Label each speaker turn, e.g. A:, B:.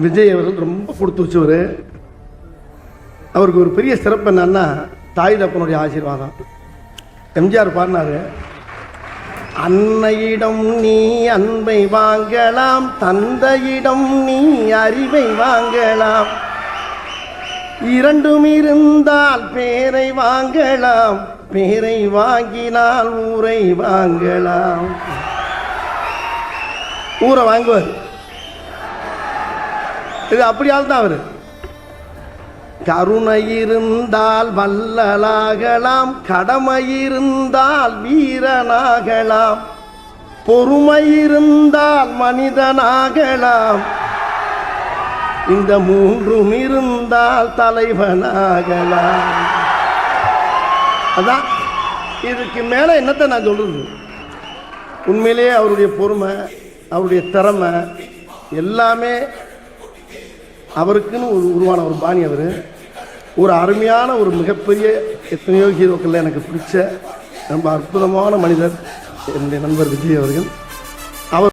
A: விஜய் அவர்கள் ரொம்ப கொடுத்து வச்சவர். அவருக்கு ஒரு பெரிய சிறப்பு என்னன்னா தாய் தப்பனுடைய ஆசீர்வாதம். எம்ஜிஆர் பாடினாரு, அன்னையிடம் நீ அன்பை வாங்கலாம், தந்தையிடம் நீ அறிவை வாங்கலாம், இரண்டும் இருந்தால் பேரை வாங்கலாம், பேரை வாங்கினால் ஊரை வாங்கலாம். ஊரை வாங்குவார். இது அப்படியால் தான் அவர். கருணை இருந்தால் வல்லலாகலாம், கடமை இருந்தால் வீரனாகலாம், பொறுமை இருந்தால் மனிதனாகலாம், இந்த மூன்றும் இருந்தால் தலைவனாகலாம். அதான் இதுக்கு மேலே என்னத்தை நான் சொல்றது. உண்மையிலேயே அவருடைய பொறுமை, அவருடைய திறமை எல்லாமே அவருக்குன்னு உருவான ஒரு பாணி. அவர் ஒரு அருமையான ஒரு மிகப்பெரிய எத்தனையோ ஹீரோக்களில் எனக்கு பிடிச்ச ரொம்ப அற்புதமான மனிதர் என்னுடைய நண்பர் விஜய் அவர்கள்.